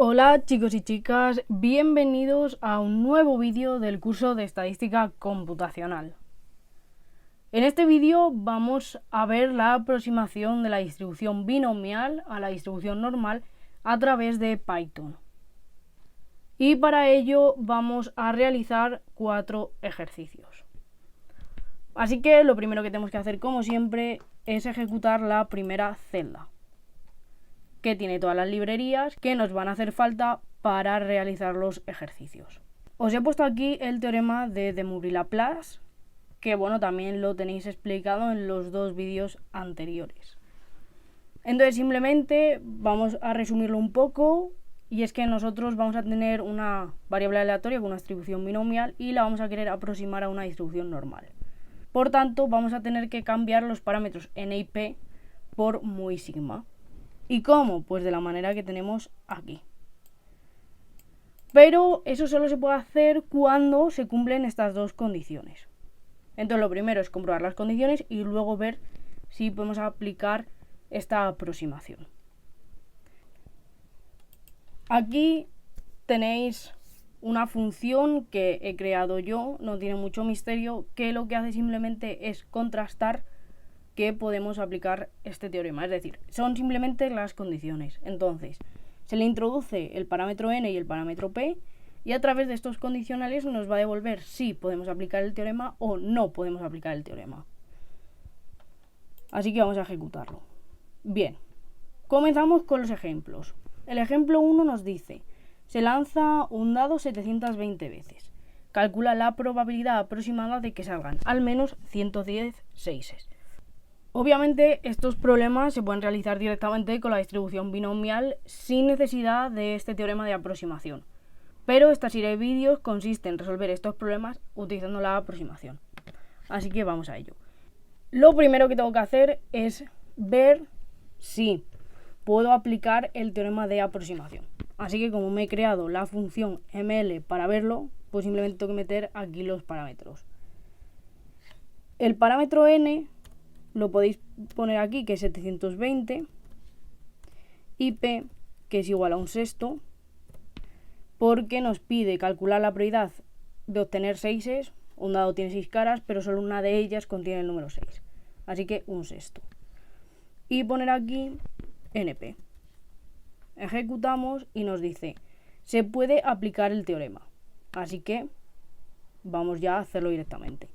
Hola chicos y chicas, bienvenidos a un nuevo vídeo del curso de Estadística Computacional. En este vídeo vamos a ver la aproximación de la distribución binomial a la distribución normal a través de Python. Y para ello vamos a realizar 4 ejercicios. Así que lo primero que tenemos que hacer, como siempre, es ejecutar la primera celda, que tiene todas las librerías que nos van a hacer falta para realizar los ejercicios. Os he puesto aquí el teorema de De Moivre-Laplace, que bueno, también lo tenéis explicado en los 2 vídeos anteriores. Entonces simplemente vamos a resumirlo un poco, y es que nosotros vamos a tener una variable aleatoria con una distribución binomial y la vamos a querer aproximar a una distribución normal. Por tanto, vamos a tener que cambiar los parámetros n y p por mu y sigma. ¿Y cómo? Pues de la manera que tenemos aquí. Pero eso solo se puede hacer cuando se cumplen estas 2 condiciones. Entonces lo primero es comprobar las condiciones y luego ver si podemos aplicar esta aproximación. Aquí tenéis una función que he creado yo, no tiene mucho misterio, que lo que hace simplemente es contrastar que podemos aplicar este teorema, es decir, son simplemente las condiciones. Entonces, se le introduce el parámetro n y el parámetro p, y a través de estos condicionales nos va a devolver si podemos aplicar el teorema o no podemos aplicar el teorema. Así que vamos a ejecutarlo. Bien, comenzamos con los ejemplos. El ejemplo 1 nos dice: se lanza un dado 720 veces. Calcula la probabilidad aproximada de que salgan al menos 110 seises. Obviamente estos problemas se pueden realizar directamente con la distribución binomial sin necesidad de este teorema de aproximación. Pero esta serie de vídeos consiste en resolver estos problemas utilizando la aproximación. Así que vamos a ello. Lo primero que tengo que hacer es ver si puedo aplicar el teorema de aproximación. Así que como me he creado la función ml para verlo, pues simplemente tengo que meter aquí los parámetros. El parámetro n lo podéis poner aquí, que es 720, y p, que es igual a un sexto, porque nos pide calcular la probabilidad de obtener seises. Un dado tiene 6 caras, pero solo una de ellas contiene el número 6. Así que un sexto. Y poner aquí np. Ejecutamos y nos dice: se puede aplicar el teorema. Así que vamos ya a hacerlo directamente.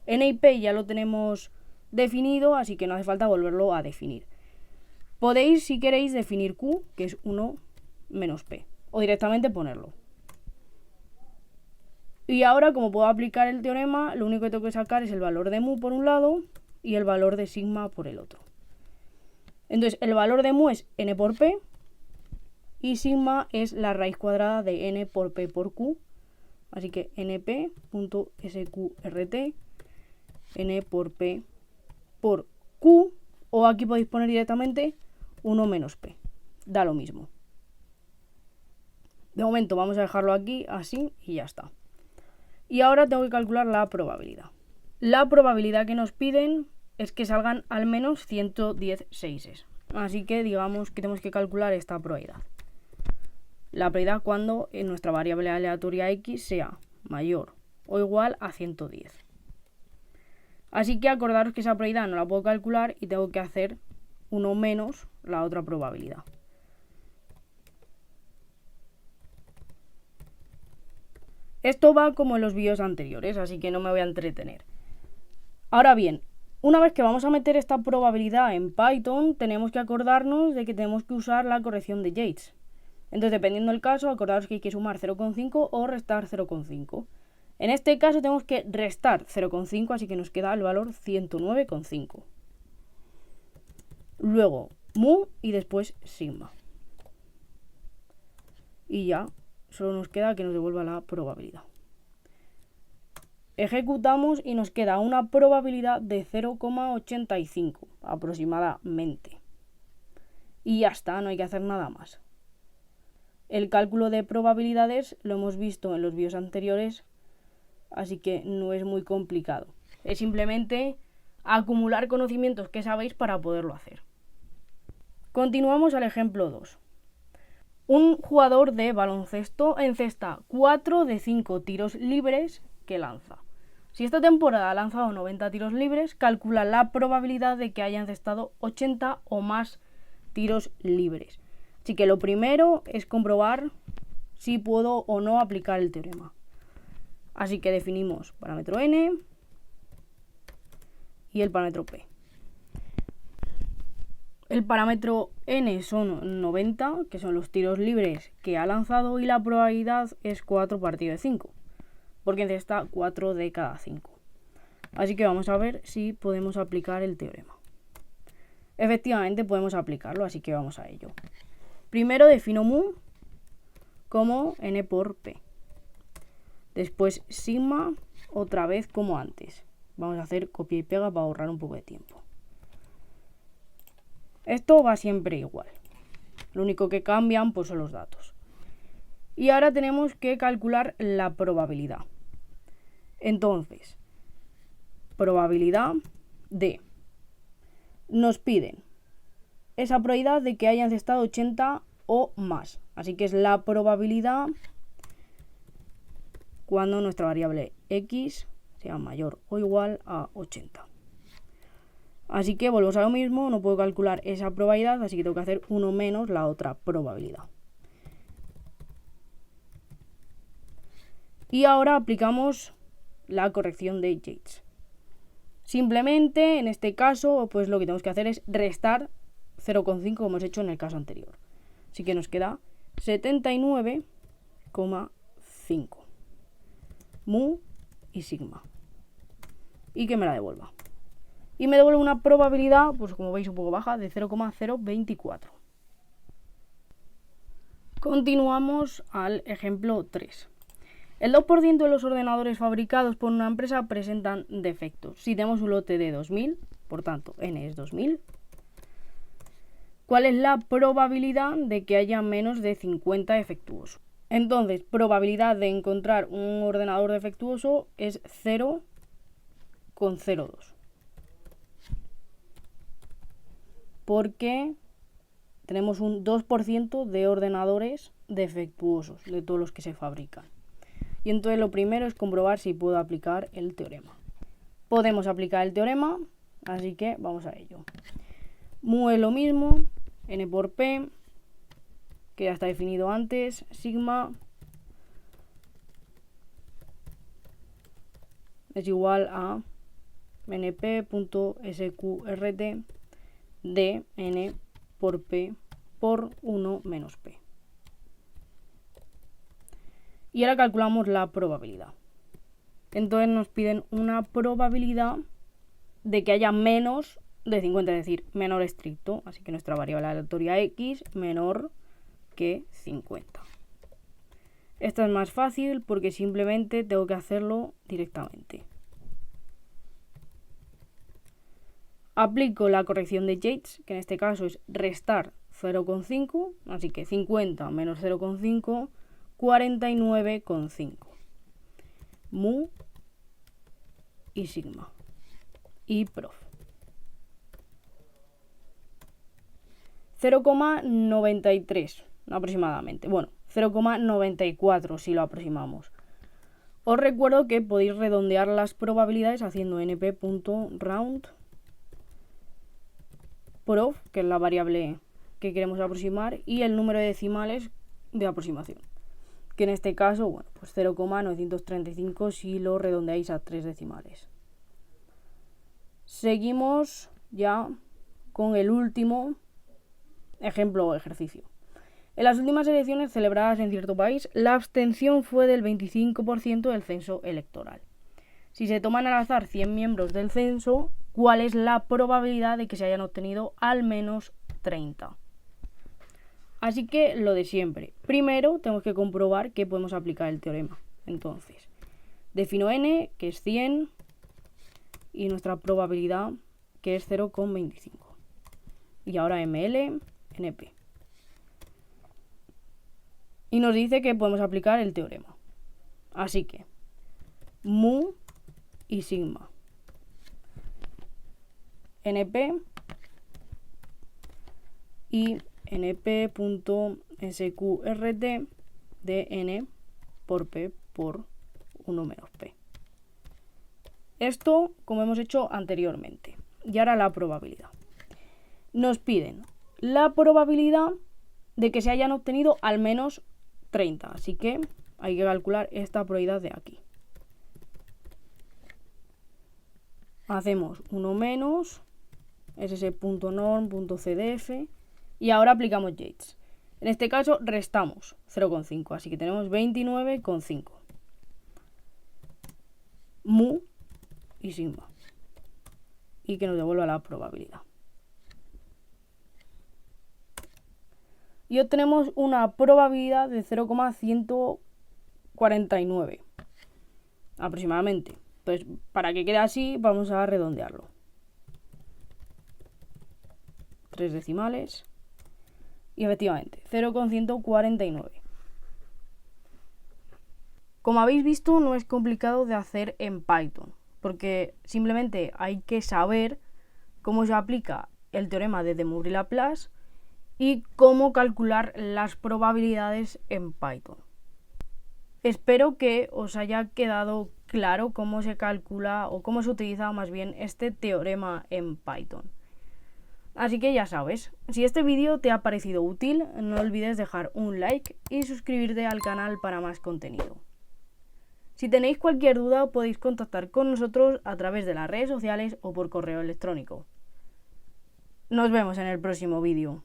N y p ya lo tenemos definido, así que no hace falta volverlo a definir. Podéis, si queréis, definir q, que es 1 menos p, o directamente ponerlo. Y ahora, como puedo aplicar el teorema, lo único que tengo que sacar es el valor de mu por un lado y el valor de sigma por el otro. Entonces el valor de mu es n por p y sigma es la raíz cuadrada de n por p por q, así que np.sqrt n por p por q, o aquí podéis poner directamente 1 menos p, da lo mismo. De momento vamos a dejarlo aquí así y ya está. Y ahora tengo que calcular la probabilidad. La probabilidad que nos piden es que salgan al menos 110 seises, así que digamos que tenemos que calcular esta probabilidad. La probabilidad cuando nuestra variable aleatoria x sea mayor o igual a 110. Así que acordaros que esa probabilidad no la puedo calcular y tengo que hacer 1 menos la otra probabilidad. Esto va como en los vídeos anteriores, así que no me voy a entretener. Ahora bien, una vez que vamos a meter esta probabilidad en Python, tenemos que acordarnos de que tenemos que usar la corrección de Yates. Entonces, dependiendo del caso, acordaros que hay que sumar 0,5 o restar 0,5. En este caso tenemos que restar 0,5, así que nos queda el valor 109,5. Luego mu y después sigma. Y ya solo nos queda que nos devuelva la probabilidad. Ejecutamos y nos queda una probabilidad de 0,85 aproximadamente. Y ya está, no hay que hacer nada más. El cálculo de probabilidades lo hemos visto en los vídeos anteriores, así que no es muy complicado. Es simplemente acumular conocimientos que sabéis para poderlo hacer. Continuamos al ejemplo 2. Un jugador de baloncesto encesta 4 de 5 tiros libres que lanza. Si esta temporada ha lanzado 90 tiros libres, calcula la probabilidad de que haya encestado 80 o más tiros libres. Así que lo primero es comprobar si puedo o no aplicar el teorema. Así que definimos parámetro n y el parámetro p. El parámetro n son 90, que son los tiros libres que ha lanzado, y la probabilidad es 4 partido de 5, porque encesta 4 de cada 5. Así que vamos a ver si podemos aplicar el teorema. Efectivamente podemos aplicarlo, así que vamos a ello. Primero defino mu como n por p. Después sigma otra vez como antes. Vamos a hacer copia y pega para ahorrar un poco de tiempo. Esto va siempre igual. Lo único que cambian pues son los datos. Y ahora tenemos que calcular la probabilidad. Entonces, probabilidad de... Nos piden esa probabilidad de que haya encestado 80 o más. Así que es la probabilidad cuando nuestra variable x sea mayor o igual a 80. Así que volvemos a lo mismo, no puedo calcular esa probabilidad, así que tengo que hacer 1 menos la otra probabilidad. Y ahora aplicamos la corrección de Yates. Simplemente, en este caso, pues lo que tenemos que hacer es restar 0,5 como hemos hecho en el caso anterior. Así que nos queda 79,5 mu y sigma. Y que me la devuelva. Y me devuelve una probabilidad, pues como veis un poco baja, de 0,024. Continuamos al ejemplo 3. El 2% de los ordenadores fabricados por una empresa presentan defectos. Si tenemos un lote de 2000, por tanto n es 2000, ¿cuál es la probabilidad de que haya menos de 50 defectuosos? Entonces, probabilidad de encontrar un ordenador defectuoso es 0,02. Porque tenemos un 2% de ordenadores defectuosos de todos los que se fabrican. Y entonces lo primero es comprobar si puedo aplicar el teorema. Podemos aplicar el teorema, así que vamos a ello. Mu es lo mismo, n por p, que ya está definido antes, sigma es igual a np.sqrt de n por p por 1 menos p. Y ahora calculamos la probabilidad. Entonces nos piden una probabilidad de que haya menos de 50, es decir, menor estricto. Así que nuestra variable aleatoria x menor que 50. Esta es más fácil porque simplemente tengo que hacerlo directamente. Aplico la corrección de Yates, que en este caso es restar 0,5, así que 50 menos 0,5, 49,5. Mu y sigma. Y prof. 0,93 aproximadamente. Bueno, 0,94 si lo aproximamos. Os recuerdo que podéis redondear las probabilidades haciendo np.round prof, que es la variable que queremos aproximar, y el número de decimales de aproximación, que en este caso, bueno, pues 0,935 si lo redondeáis a 3 decimales. Seguimos ya con el último ejemplo o ejercicio. En las últimas elecciones celebradas en cierto país, la abstención fue del 25% del censo electoral. Si se toman al azar 100 miembros del censo, ¿cuál es la probabilidad de que se hayan obtenido al menos 30? Así que lo de siempre. Primero tenemos que comprobar que podemos aplicar el teorema. Entonces, defino n, que es 100, y nuestra probabilidad, que es 0,25. Y ahora ml, np. Y nos dice que podemos aplicar el teorema. Así que, mu y sigma. np y np.round SQRT de n por p por 1 menos p. Esto como hemos hecho anteriormente. Y ahora la probabilidad. Nos piden la probabilidad de que se hayan obtenido al menos 30. Así que hay que calcular esta probabilidad de aquí. Hacemos 1 menos ss.norm.cdf y ahora aplicamos Yates. En este caso restamos 0,5, así que tenemos 29,5. Mu y sigma. Y que nos devuelva la probabilidad. Y obtenemos una probabilidad de 0,149 aproximadamente. Entonces, para que quede así, vamos a redondearlo. 3 decimales. Y efectivamente, 0,149. Como habéis visto, no es complicado de hacer en Python, porque simplemente hay que saber cómo se aplica el teorema de De Moivre-Laplace y cómo calcular las probabilidades en Python. Espero que os haya quedado claro cómo se calcula o cómo se utiliza más bien este teorema en Python. Así que ya sabes, si este vídeo te ha parecido útil, no olvides dejar un like y suscribirte al canal para más contenido. Si tenéis cualquier duda podéis contactar con nosotros a través de las redes sociales o por correo electrónico. Nos vemos en el próximo vídeo.